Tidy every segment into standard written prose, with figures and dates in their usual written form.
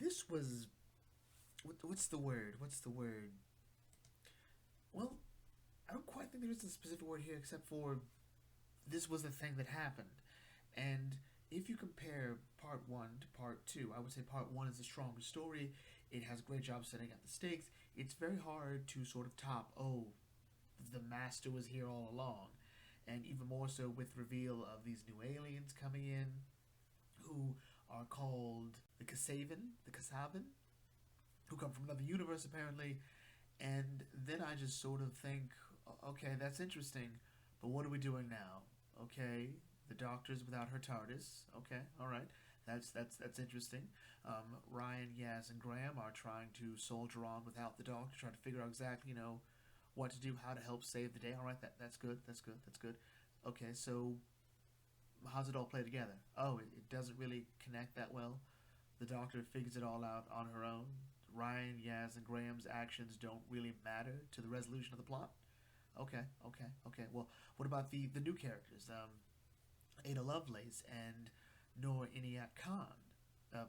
this was what's the word? What's the word? Well, I don't quite think there's a specific word here except for this was the thing that happened. And if you compare part one to part two, I would say part one is a stronger story. It has a great job setting up the stakes. It's very hard to sort of top, oh, the master was here all along. And even more so with reveal of these new aliens coming in who are called the Kasavan, who come from another universe apparently. And then I just sort of think, okay, that's interesting, but what are we doing now? Okay, the Doctor's without her TARDIS. Okay, all right, that's interesting. Ryan, Yaz, and Graham are trying to soldier on without the Doctor, trying to figure out exactly, what to do, how to help save the day. All right, that's good. That's good. That's good. Okay, so how's it all play together? Oh, it doesn't really connect that well. The Doctor figures it all out on her own. Ryan, Yaz, and Graham's actions don't really matter to the resolution of the plot. Okay, okay, okay. Well, what about the new characters? Ada Lovelace and Noor Inayat Khan.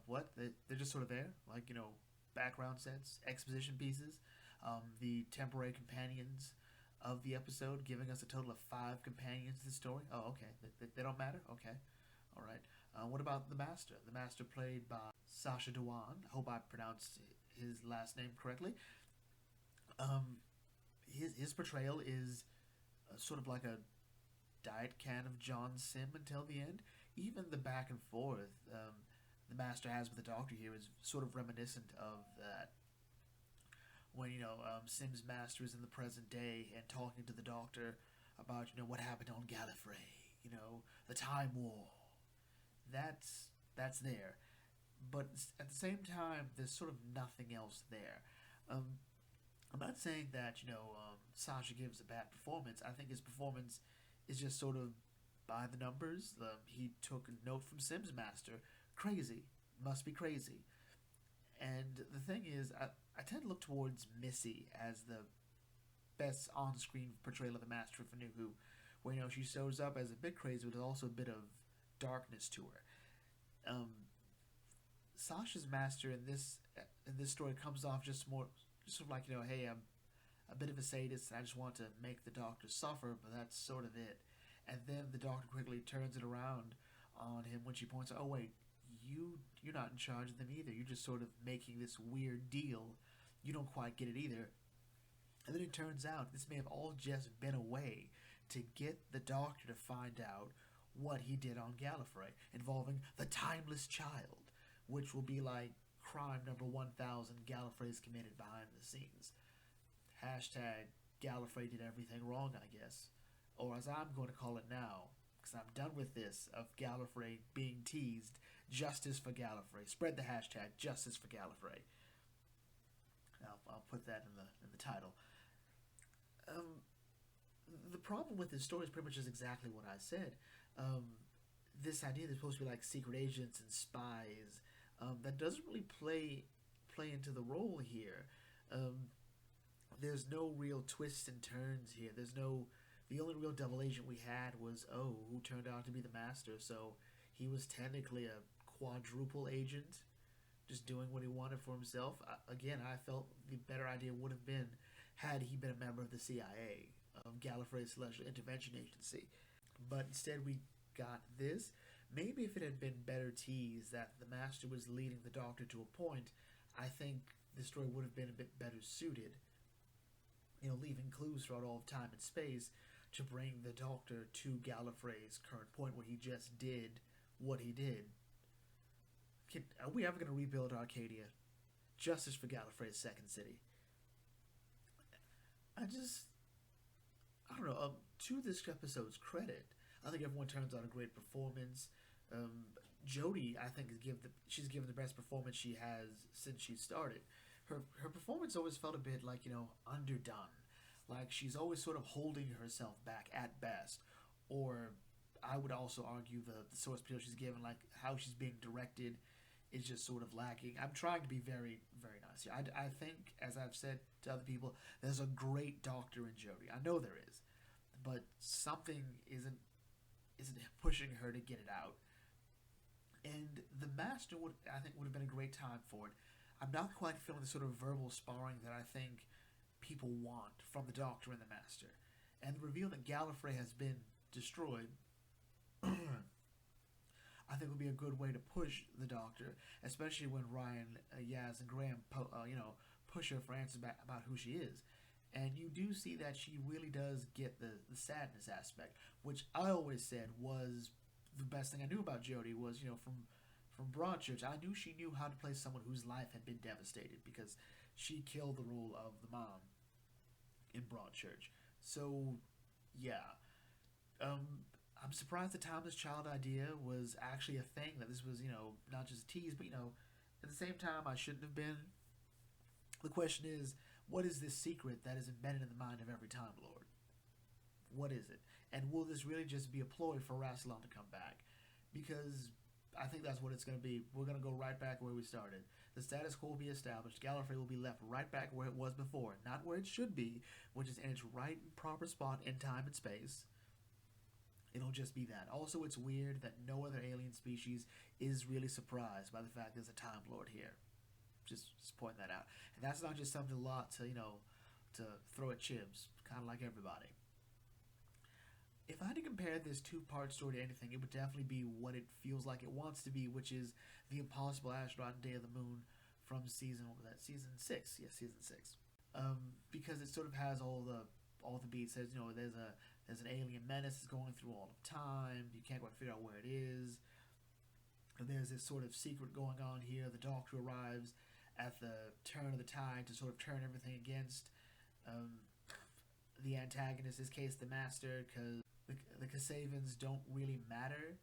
What? They're just sort of there? Like, background sets, exposition pieces, the temporary companions of the episode, giving us a total of five companions to the story. Oh, okay. They don't matter? Okay. All right. What about the Master? The Master played by Sasha Dewan. I hope I pronounced his last name correctly. Um, his portrayal is sort of like a diet can of John Sim until the end. Even the back and forth the Master has with the Doctor here is sort of reminiscent of that. When Sim's Master is in the present day and talking to the Doctor about what happened on Gallifrey, the Time War. That's there, but at the same time, there's sort of nothing else there. Um, I'm not saying that Sasha gives a bad performance. I think his performance is just sort of by the numbers. He took a note from Sim's Master. Crazy, must be crazy. And the thing is, I tend to look towards Missy as the best on-screen portrayal of the Master for New Who, where she shows up as a bit crazy, but there's also a bit of darkness to her. Sasha's Master in this story comes off just more, just sort of like hey, I'm a bit of a sadist, and I just want to make the Doctor suffer, but that's sort of it. And then the Doctor quickly turns it around on him when she points out, oh wait, you're not in charge of them either. You're just sort of making this weird deal. You don't quite get it either. And then it turns out this may have all just been a way to get the Doctor to find out what he did on Gallifrey, involving the Timeless Child, which will be like crime number 1,000 Gallifrey's committed behind the scenes. Hashtag Gallifrey did everything wrong, I guess. Or as I'm going to call it now, because I'm done with this, of Gallifrey being teased, Justice for Gallifrey. Spread the hashtag Justice for Gallifrey. I'll put that in the title. Um, the problem with this story is pretty much just exactly what I said. Um, this idea that's supposed to be like secret agents and spies that doesn't really play into the role here. Um, there's no real twists and turns here. There's no. The only real double agent we had was who turned out to be the Master. So he was technically a quadruple agent, just doing what he wanted for himself. Again, I felt the better idea would have been had he been a member of the CIA, of Gallifrey's Celestial Intervention Agency. But instead, we got this. Maybe if it had been better teased that the Master was leading the Doctor to a point, I think the story would have been a bit better suited. Leaving clues throughout all of time and space to bring the Doctor to Gallifrey's current point where he just did what he did. Are we ever going to rebuild Arcadia? Justice for Gallifrey's second city. I just, I don't know. To this episode's credit, I think everyone turns out a great performance. Um, Jodie, I think, she's given the best performance she has since she started. Her performance always felt a bit like underdone, like she's always sort of holding herself back at best, or I would also argue the source material she's given, like how she's being directed, is just sort of lacking. I'm trying to be very very nice here. I think, as I've said to other people, there's a great Doctor in Jodie. I know there is, but something isn't pushing her to get it out. And the Master would, I think, would have been a great time for it. I'm not quite feeling the sort of verbal sparring that I think people want from the Doctor and the Master. And the reveal that Gallifrey has been destroyed, I think would be a good way to push the Doctor, especially when Ryan, Yaz, and Graham, push her for answers about who she is. And you do see that she really does get the sadness aspect, which I always said was the best thing I knew about Jodie was, from Broadchurch, I knew she knew how to play someone whose life had been devastated because she killed the role of the mom in Broadchurch. So, yeah. I'm surprised the Thomas Child idea was actually a thing, that this was, not just a tease, but, at the same time, I shouldn't have been. The question is, what is this secret that is embedded in the mind of every Time Lord? What is it? And will this really just be a ploy for Rassilon to come back? Because I think that's what it's going to be. We're going to go right back where we started. The status quo will be established. Gallifrey will be left right back where it was before, not where it should be, which is in its right and proper spot in time and space. It'll just be that. Also, it's weird that no other alien species is really surprised by the fact there's a Time Lord here. Just point that out. And that's not just something a lot to throw at Chibs, kind of like everybody. If I had to compare this two-part story to anything, it would definitely be what it feels like it wants to be, which is the Impossible Astronaut and Day of the Moon from season 6. Yes, season 6. Because it sort of has all the beats. Says there's an alien menace that's going through all of time. You can't quite figure out where it is. And there's this sort of secret going on here. The Doctor arrives at the turn of the tide to sort of turn everything against the antagonist, in this case the Master, because the Kasavans don't really matter.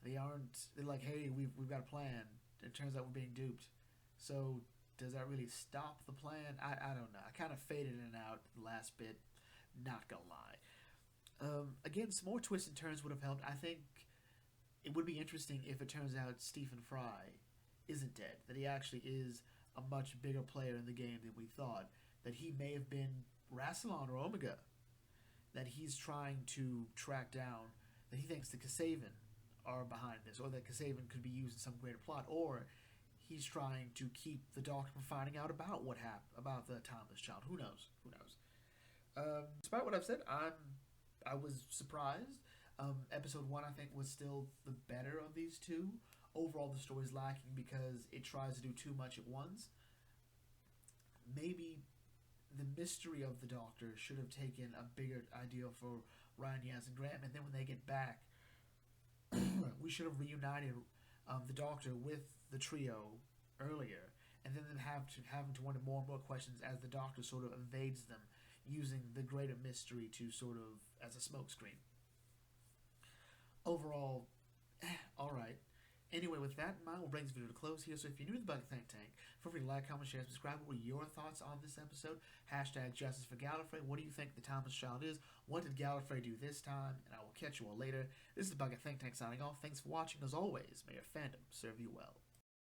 They're like, hey, we've got a plan. It turns out we're being duped. So does that really stop the plan? I don't know. I kind of faded in and out the last bit, not gonna lie. Again, some more twists and turns would have helped. I think it would be interesting if it turns out Stephen Fry isn't dead, that he actually is a much bigger player in the game than we thought, that he may have been Rassilon or Omega, that he's trying to track down, that he thinks the Kasavan are behind this, or that Kasavan could be used in some greater plot, or he's trying to keep the Doctor from finding out about what happened, about the Timeless Child. Who knows? Despite what I've said, I was surprised. Episode 1, I think, was still the better of these two. Overall, the story's lacking because it tries to do too much at once. Maybe the mystery of the Doctor should have taken a bigger idea for Ryan, Yaz, and Graham, and then when they get back, we should have reunited the Doctor with the trio earlier, and then having to wonder more and more questions as the Doctor sort of evades them, using the greater mystery to sort of as a smokescreen. Overall, alright. Anyway, with that in mind, we'll bring this video to close here. So if you're new to the Bucket Think Tank, feel free to like, comment, share, subscribe. What were your thoughts on this episode? Hashtag Justice for Gallifrey. What do you think the Thomas Child is? What did Gallifrey do this time? And I will catch you all later. This is the Bucket Think Tank signing off. Thanks for watching. As always, may your fandom serve you well.